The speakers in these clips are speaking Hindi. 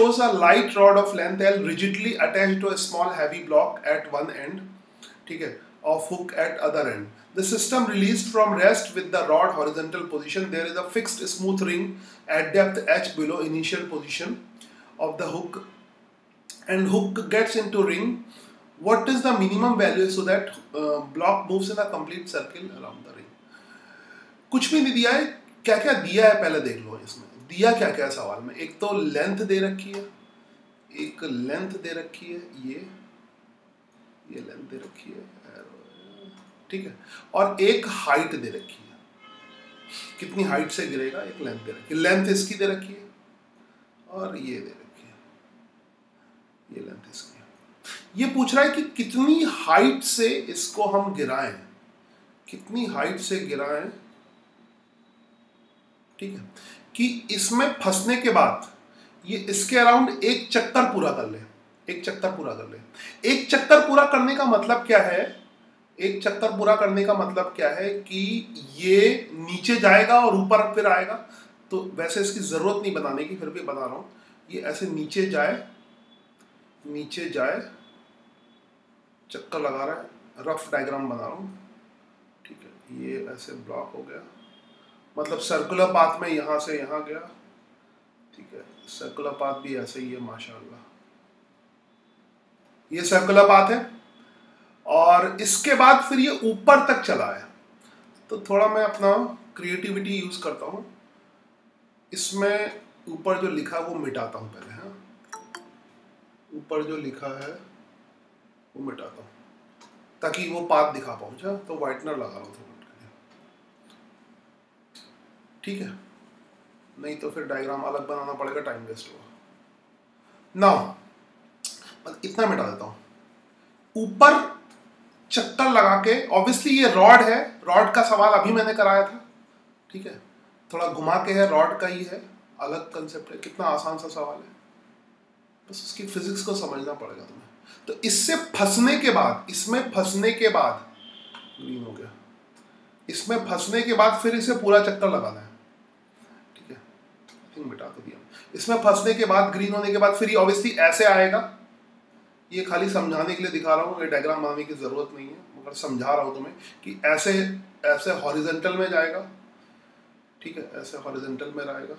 shows a light rod of length L rigidly attached to a small heavy block at one end, ठीक है, of hook at other end. The system released from rest with the rod horizontal position. There is a fixed smooth ring at depth h below initial position of the hook, and hook gets into ring. What is the minimum value so that block moves in a complete circle around the ring? कुछ भी नहीं दिया है, क्या क्या दिया है पहले देख लो। इसमें दिया क्या क्या है सवाल में, एक तो लेंथ दे रखी है, एक लेंथ दे रखी है, ये लेंथ दे रखी है, ठीक है, और एक हाइट दे रखी है, कितनी हाइट से गिरेगा, एक लेंथ दे रखी है, लेंथ इसकी दे रखी है और ये दे रखी है, ये लेंथ इसकी है। ये पूछ रहा है कि कितनी हाइट से इसको हम गिराएं, कितनी हाइट से गिराएं, ठीक है, कि इसमें फंसने के बाद ये इसके अराउंड एक चक्कर पूरा कर ले, एक चक्कर पूरा कर ले। एक चक्कर पूरा करने का मतलब क्या है, एक चक्कर पूरा करने का मतलब क्या है कि ये नीचे जाएगा और ऊपर फिर आएगा। तो वैसे इसकी जरूरत नहीं बनाने की, फिर भी बता रहा हूं, ये ऐसे नीचे जाए, नीचे जाए, चक्कर लगा रहा है, रफ डायग्राम बना रहा हूं, ठीक है, ये ऐसे ब्लॉक हो गया, मतलब सर्कुलर पाथ में यहां से यहां गया, ठीक है, सर्कुलर पाथ भी ऐसे ही है, माशाल्लाह, ये सर्कुलर पाथ है, और इसके बाद फिर ये ऊपर तक चला है। तो थोड़ा मैं अपना क्रिएटिविटी यूज करता हूं, इसमें ऊपर जो लिखा है वो मिटाता हूं पहले, हाँ, ऊपर जो लिखा है वो मिटाता हूं ताकि वो पाथ दिखा पाऊं। तो व्हाइटनर लगा रहा हूं थोड़ा, ठीक है, नहीं तो फिर डायग्राम अलग बनाना पड़ेगा, टाइम वेस्ट होगा। नाउ इतना मिटा देता हूं, ऊपर चक्कर लगा के, ऑब्वियसली ये रॉड है, रॉड का सवाल अभी मैंने कराया था, ठीक है, थोड़ा घुमा के है, रॉड का ही है, अलग कंसेप्ट है, कितना आसान सा सवाल है, बस उसकी फिजिक्स को समझना पड़ेगा तुम्हें। तो इससे फंसने के बाद, इसमें फंसने के बाद, ग्रीन हो गया, इसमें फंसने के बाद फिर इसे पूरा चक्कर लगाना है, ठीक है, मिटा तो दिया। इसमें फंसने के बाद, ग्रीन होने के बाद, फिर ये ऑब्वियसली ऐसे आएगा, ये खाली समझाने के लिए दिखा रहा हूँ, ये डायग्राम बनाने की जरूरत नहीं है, मगर समझा रहा हूँ तुम्हें कि ऐसे ऐसे हॉरिजॉन्टल में जाएगा, ठीक है, ऐसे हॉरिजॉन्टल में रहेगा,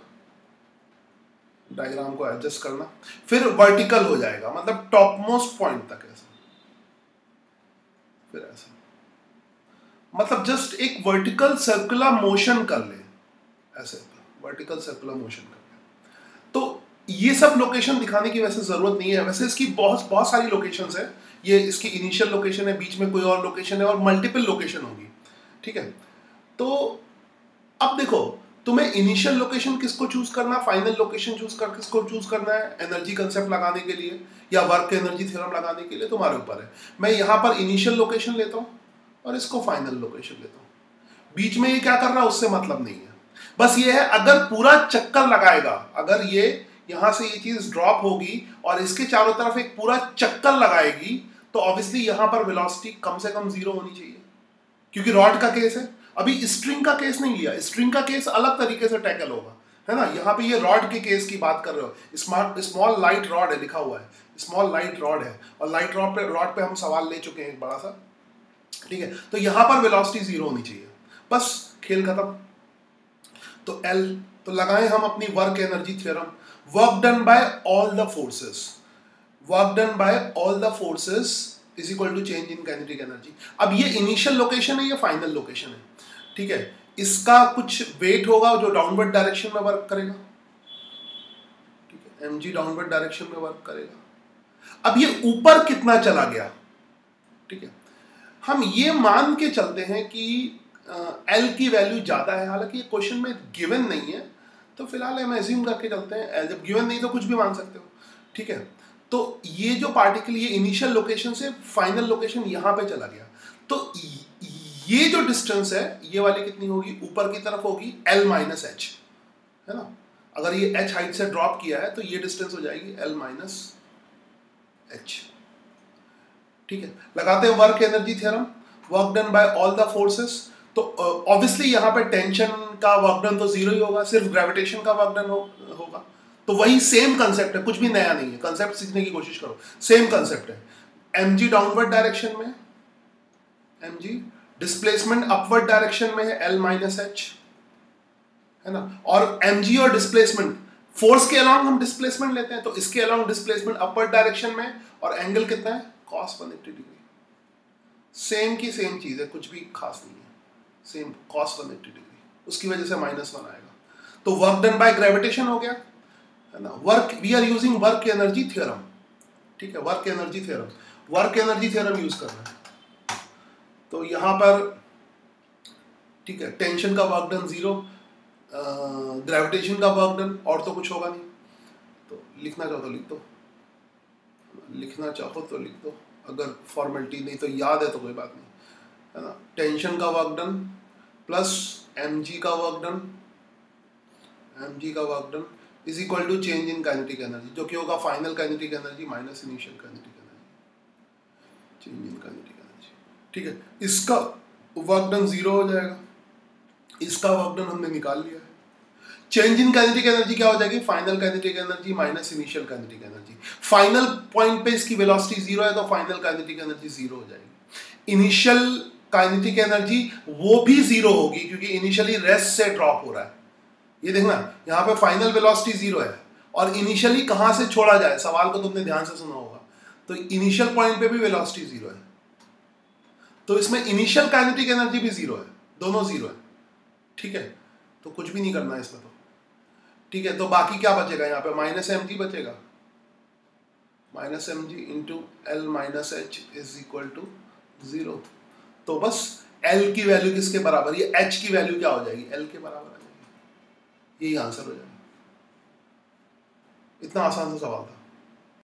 डायग्राम को एडजस्ट करना, फिर वर्टिकल हो जाएगा, मतलब टॉप मोस्ट पॉइंट तक ऐसा, फिर ऐसा, मतलब जस्ट एक वर्टिकल सर्कुलर मोशन कर ले, ऐसे वर्टिकल सर्कुलर मोशन कर ले। तो ये सब लोकेशन दिखाने की वैसे जरूरत नहीं है, वैसे इसकी बहुत सारी लोकेशंस है, ये इसकी इनिशियल लोकेशन है, बीच में कोई और लोकेशन है, और मल्टीपल लोकेशन होगी, ठीक है। तो अब देखो, तुम्हें इनिशियल लोकेशन किसको चूज करना, फाइनल लोकेशन किसको चूज करना है, एनर्जी कंसेप्ट लगाने के लिए या वर्क एनर्जी थ्योरम लगाने के लिए, तुम्हारे ऊपर है। मैं यहाँ पर इनिशियल लोकेशन लेता हूँ और इसको फाइनल लोकेशन लेता हूँ, बीच में ये क्या कर रहा है उससे मतलब नहीं है, बस ये है अगर पूरा चक्कर लगाएगा, अगर ये यहां से ये चीज ड्रॉप होगी और इसके चारों तरफ एक पूरा चक्कर लगाएगी, तो ऑब्वियसली यहां पर वेलोसिटी कम से कम 0 होनी चाहिए, क्योंकि रॉड का केस है। अभी स्ट्रिंग का केस नहीं लिया, स्ट्रिंग का केस अलग तरीके से टैकल होगा, है ना। यहाँ पे ये रॉड के केस की बात कर रहे हो, स्मॉल लाइट रॉड है, लिखा हुआ है स्मॉल लाइट रॉड है, और लाइट रॉड पे हम सवाल ले चुके हैं एक बड़ा सा, ठीक है। तो यहां पर वेलोसिटी 0 होनी चाहिए, बस खेल खत्म। तो L तो लगाएं हम अपनी work energy theorem, work done by all the forces, work done by all the forces is equal to change in kinetic energy. अब ये इनिशियल लोकेशन है, ये फाइनल लोकेशन है, ठीक है। इसका कुछ वेट होगा जो डाउनवर्ड डायरेक्शन में वर्क करेगा, ठीक है, mg डाउनवर्ड डायरेक्शन में वर्क करेगा। अब ये ऊपर कितना चला गया, ठीक है, हम ये मान के चलते हैं कि L की वैल्यू ज्यादा है, हालांकि ये क्वेश्चन में गिवन नहीं है, तो फिलहाल हम एज्यूम करके चलते हैं L, जब गिवन नहीं तो कुछ भी मान सकते हो, ठीक है। तो ये जो पार्टिकल, ये इनिशियल लोकेशन से फाइनल लोकेशन यहां पे चला गया, तो ये जो डिस्टेंस है ये वाली कितनी होगी, ऊपर की तरफ होगी L माइनस एच, है ना। अगर ये h हाइट से ड्रॉप किया है तो ये डिस्टेंस हो जाएगी L माइनस एच, ठीक है। लगाते हैं work energy theorem, work done by all the forces. तो ऑब्वियसली यहाँ पे टेंशन का वर्क डन तो 0 ही होगा, सिर्फ ग्रेविटेशन का वर्क डन होगा, तो वही सेम कंसेप्ट है, कुछ भी नया नहीं है, कंसेप्ट सीखने की कोशिश करो, सेम कंसेप्ट है। mg डाउनवर्ड डायरेक्शन में, mg डिस्प्लेसमेंट अपवर्ड डायरेक्शन में है L माइनस एच, है ना। और mg और डिस्प्लेसमेंट, फोर्स के अलोंग हम डिस्प्लेसमेंट लेते हैं, तो इसके अलोंग डिस्प्लेसमेंट अपवर्ड डायरेक्शन में, और एंगल कितना है cos 180 डिग्री। सेम की सेम चीज है, कुछ भी खास नहीं है, सेम cos 180 डिग्री, उसकी वजह से -1 आएगा। तो वर्क डन बाय ग्रेविटेशन हो गया, है ना। Work, we are using work energy theorem, ठीक है, work energy theorem, work energy theorem use करना है। तो यहां पर ठीक है, टेंशन का वर्क डन 0, ग्रेविटेशन का वर्क डन, और तो कुछ होगा नहीं। तो लिखना चाहो तो लिख दो, लिखना चाहो तो लिख दो, अगर फॉर्मेलिटी नहीं तो याद है तो कोई बात नहीं, है ना। टेंशन का वर्क डन प्लस mg का वर्क डन, mg का work done is equal to change in kinetic energy, जो कि होगा final kinetic energy minus initial kinetic energy, change in kinetic energy, ठीक है। इसका वर्क डन 0 हो जाएगा, इसका वर्क डन हमने निकाल लिया है। चेंज इन काइनेटिक एनर्जी क्या हो जाएगी, final kinetic energy minus initial kinetic energy. Final point पे इसकी वेलोसिटी 0 है, तो फाइनल काइनेटिक एनर्जी 0 हो जाएगी। इनिशियल काइनेटिक एनर्जी वो भी 0 होगी, क्योंकि इनिशियली रेस्ट से ड्रॉप हो रहा है। ये देखना, यहाँ पे फाइनल वेलोसिटी 0 है, और इनिशियली कहाँ से छोड़ा जाए, सवाल को तुमने ध्यान से सुना होगा, तो इनिशियल पॉइंट पे भी वेलोसिटी 0 है, तो इसमें इनिशियल काइनेटिक एनर्जी भी 0 है, दोनों 0 है, ठीक है। तो कुछ भी नहीं करना है इसमें, तो ठीक है। तो बाकी क्या बचेगा यहाँ पे, माइनस mg बचेगा, minus mg into L minus h is equal to 0। तो बस L की वैल्यू किसके बराबर, ये H की वैल्यू क्या हो जाएगी, L के बराबर आ जाएगी, यही आंसर हो जाएगा। इतना आसान सा सवाल था।